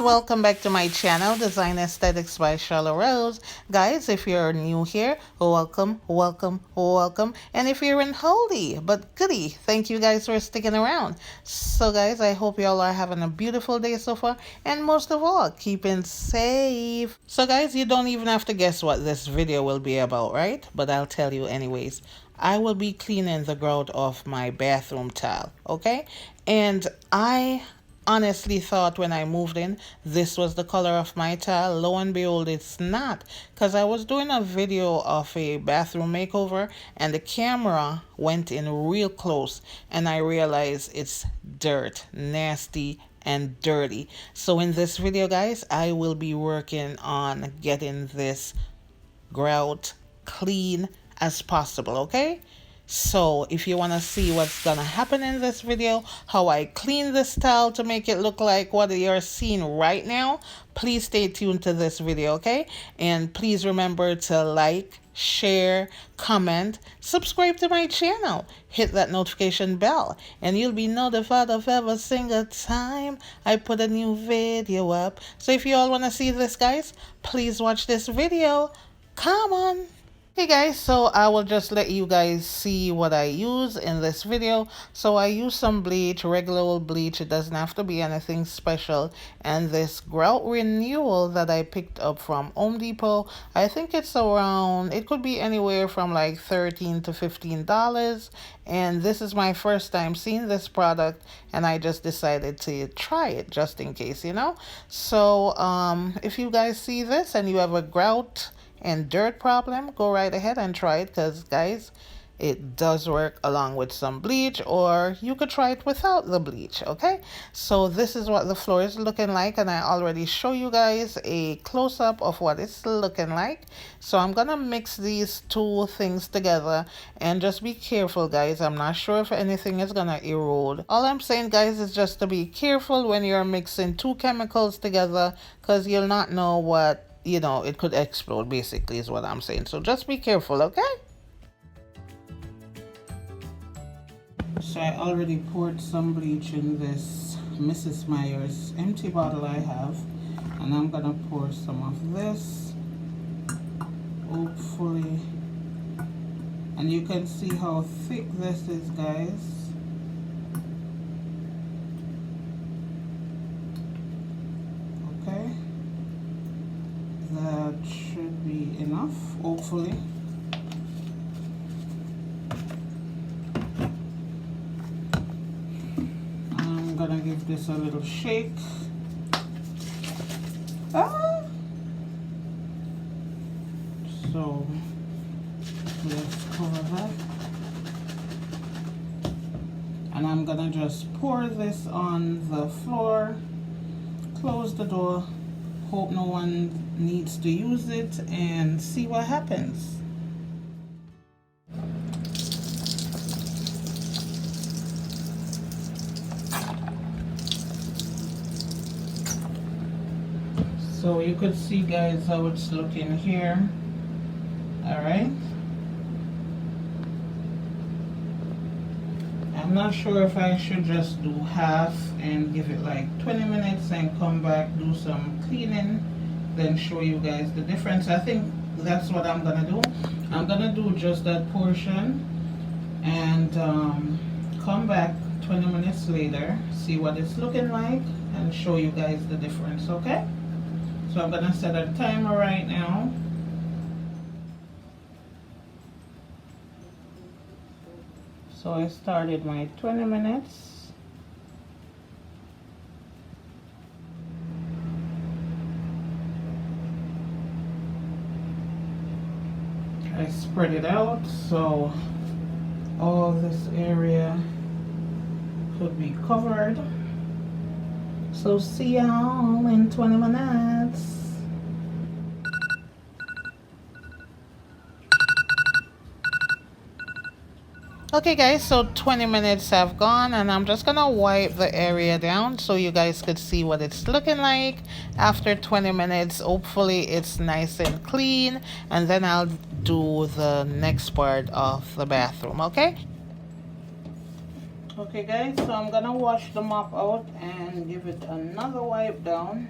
welcome back to my channel, Design Aesthetics by Charlotte Rose. Guys, if you're new here, welcome, welcome, welcome. And if you're in holy but goody, thank you guys for sticking around. So guys, I hope y'all are having a beautiful day so far, and most of all, keeping safe. So guys, you don't even have to guess what this video will be about, right? But I'll tell you anyways. I will be cleaning the grout off my bathroom tile, okay? And I honestly thought when I moved in this was the color of my tile. Lo and behold, it's not, because I was doing a video of a bathroom makeover and the camera went in real close and I realized it's dirt, nasty and dirty. So in this video guys, I will be working on getting this grout clean as possible, okay? So if you want to see what's gonna happen in this video, how I clean this towel to make it look like what you're seeing right now, please stay tuned to this video, okay? And please remember to like, share, comment, subscribe to my channel, hit that notification bell, and you'll be notified of every single time I put a new video up. So if you all want to see this guys, please watch this video. Come on. Hey guys, so I will just let you guys see what I use in this video. So I use some bleach, regular old bleach. It doesn't have to be anything special. And this grout renewal that I picked up from Home Depot, I think it's around, it could be anywhere from like $13 to $15. And this is my first time seeing this product and I just decided to try it just in case, you know. So if you guys see this and you have a grout and dirt problem, go right ahead and try it, because guys, it does work along with some bleach, or you could try it without the bleach, okay? So this is what the floor is looking like, and I already show you guys a close-up of what it's looking like. So I'm gonna mix these two things together, and just be careful guys. I'm not sure if anything is gonna erode. All I'm saying guys is just to be careful when you're mixing two chemicals together, because you'll not know what, you know, it could explode basically is what I'm saying. So just be careful, okay? So I already poured some bleach in this Mrs. Meyer's empty bottle I have, and I'm gonna pour some of this, hopefully. And you can see how thick this is guys. Okay, that should be enough, hopefully. I'm gonna give this a little shake. So let's cover that. And I'm gonna just pour this on the floor, close the door, hope no one needs to use it, and see what happens. So you could see guys how it's looking here. All right, I'm not sure if I should just do half and give it like 20 minutes and come back, do some cleaning, then show you guys the difference. I think that's what I'm gonna do. I'm gonna do just that portion and come back 20 minutes later, see what it's looking like, and show you guys the difference, okay? So I'm gonna set a timer right now. So I started my 20 minutes. I spread it out so all this area could be covered. So see y'all in 20 minutes. Okay guys, so 20 minutes have gone and I'm just gonna wipe the area down so you guys could see what it's looking like after 20 minutes. Hopefully it's nice and clean, and then I'll do the next part of the bathroom, okay? Okay guys, so I'm gonna wash the mop out and give it another wipe down.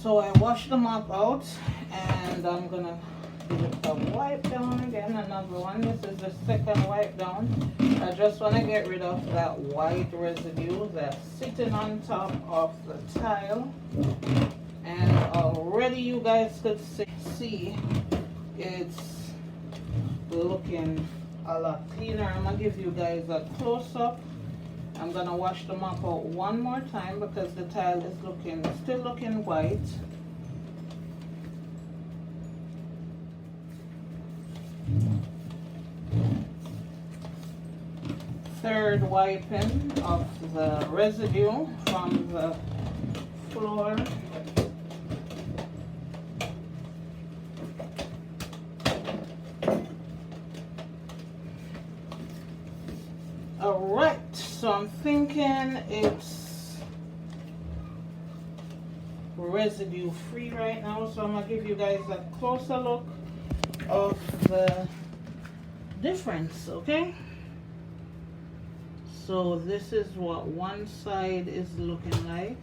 So I washed the mop out, and I'm gonna give it a wipe down again, another one. This is the second wipe down. I just want to get rid of that white residue that's sitting on top of the tile. And already you guys could see it's looking a lot cleaner. I'm gonna give you guys a close-up. I'm gonna wash the mop out one more time because the tile is still looking white. Third wiping of the residue from the floor. Alright, so I'm thinking it's residue free right now, so I'm gonna give you guys a closer look of the difference, okay? So this is what one side is looking like.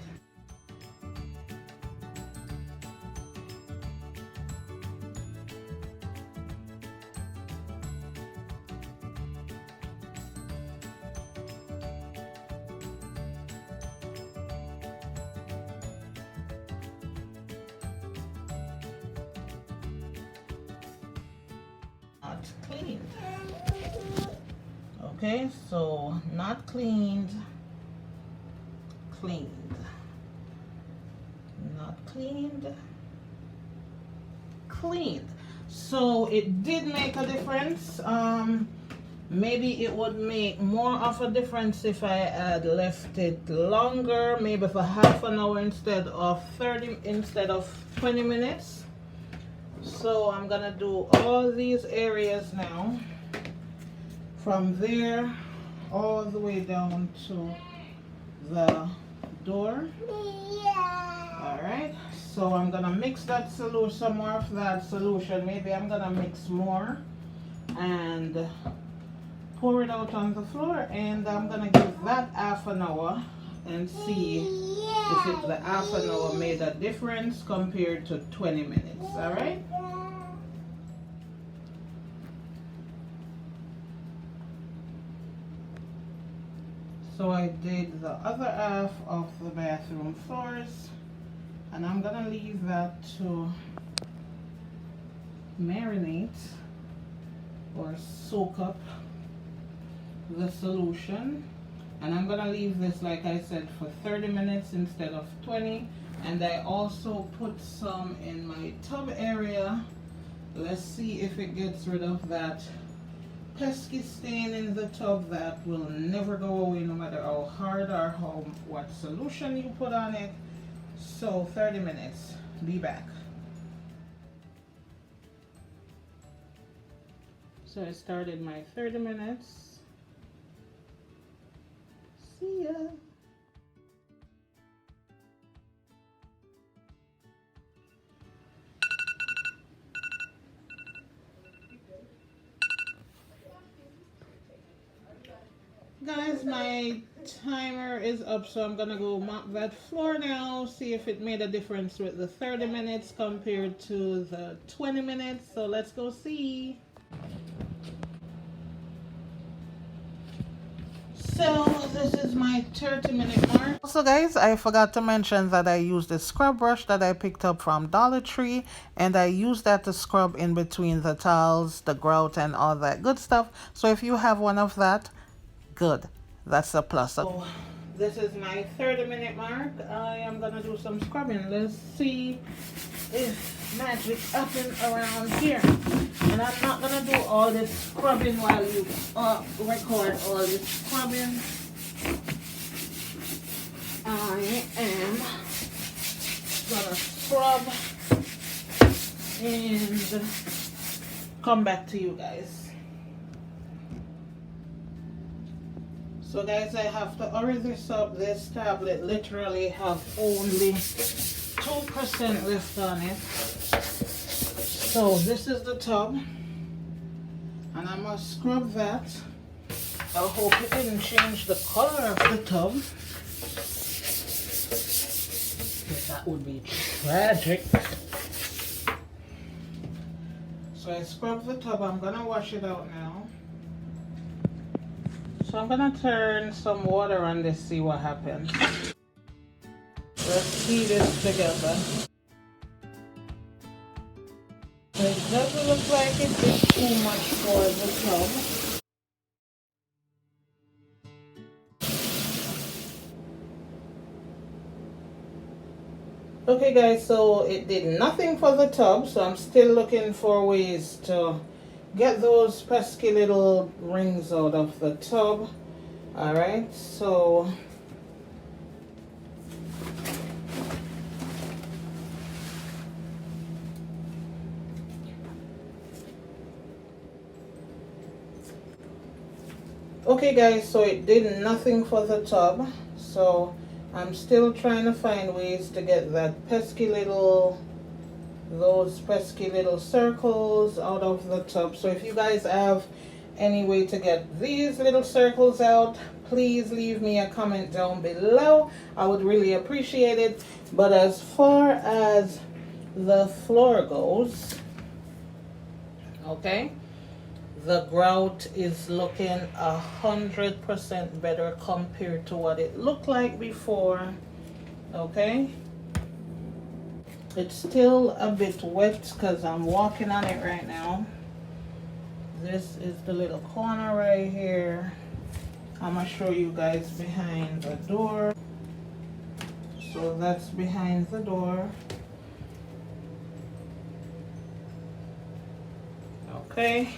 Not cleaned. Okay, so not cleaned, cleaned, not cleaned, cleaned. So it did make a difference. Maybe it would make more of a difference if I had left it longer, maybe for half an hour instead of 20 minutes. So I'm gonna do all these areas now, from there all the way down to the door. All right, so I'm gonna mix that solution, some more of that solution. Maybe I'm gonna mix more and pour it out on the floor, and I'm gonna give that half an hour and see if the half an hour made a difference compared to 20 minutes. All right. So I did the other half of the bathroom floors, and I'm gonna leave that to marinate or soak up the solution. And I'm gonna leave this, like I said, for 30 minutes instead of 20. And I also put some in my tub area. Let's see if it gets rid of that pesky stain in the tub that will never go away no matter how hard or what solution you put on it. So 30 minutes, be back. So I started my 30 minutes. See ya. Guys, my timer is up, so I'm gonna go mop that floor now, see if it made a difference with the 30 minutes compared to the 20 minutes. So let's go see. So this is my 30-minute mark. Also guys, I forgot to mention that I used a scrub brush that I picked up from Dollar Tree, and I used that to scrub in between the tiles, the grout, and all that good stuff. So if you have one of that, good, that's a plus. So this is my 30-minute mark. I am gonna do some scrubbing. Let's see if magic happens around here. And I'm not gonna do all this scrubbing while you record all this scrubbing. I am gonna scrub and come back to you guys. So guys, I have to hurry this up. This tablet literally have only 2% left on it. So this is the tub, and I must scrub that. I hope it didn't change the color of the tub. Get That would be tragic. So I scrubbed the tub. I'm gonna wash it out now. So I'm gonna turn some water on this, see what happens. Let's see this together. So it doesn't look like it is too much for the tub. Okay guys, so it did nothing for the tub, so I'm still looking for ways to get those pesky little rings out of the tub. Alright, so okay guys, so it did nothing for the tub, so I'm still trying to find ways to get that pesky little, those pesky little circles out of the tub. So if you guys have any way to get these little circles out, please leave me a comment down below. I would really appreciate it. But as far as the floor goes, okay, the grout is looking 100% better compared to what it looked like before. Okay, it's still a bit wet because I'm walking on it right now. This is the little corner right here. I'm gonna show you guys behind the door. So that's behind the door. Okay,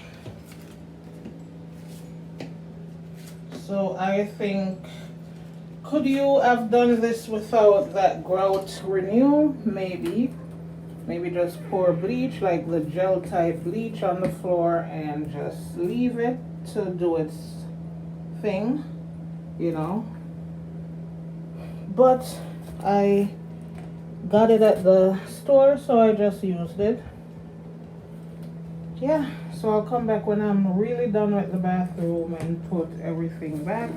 so I think, could you have done this without that grout renew? Maybe just pour bleach, like the gel type bleach, on the floor and just leave it to do its thing, you know. But I got it at the store, so I just used it. Yeah, so I'll come back when I'm really done with the bathroom and put everything back.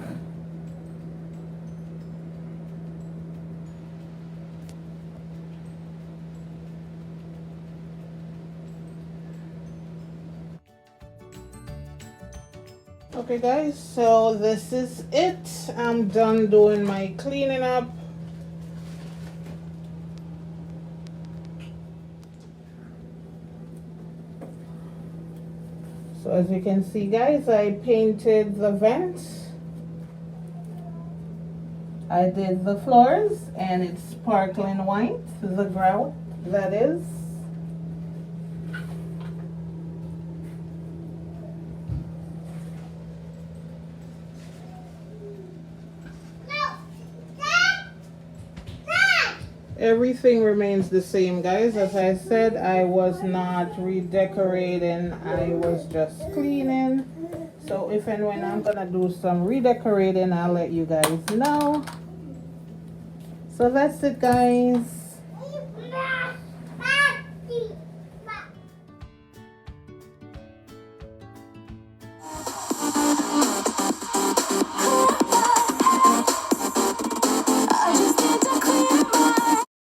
Okay guys, so this is it. I'm done doing my cleaning up. So as you can see guys, I painted the vents, I did the floors, and it's sparkling white, the grout that is. Everything remains the same guys. As I said, I was not redecorating, I was just cleaning. So if and when I'm gonna do some redecorating, I'll let you guys know. So that's it guys.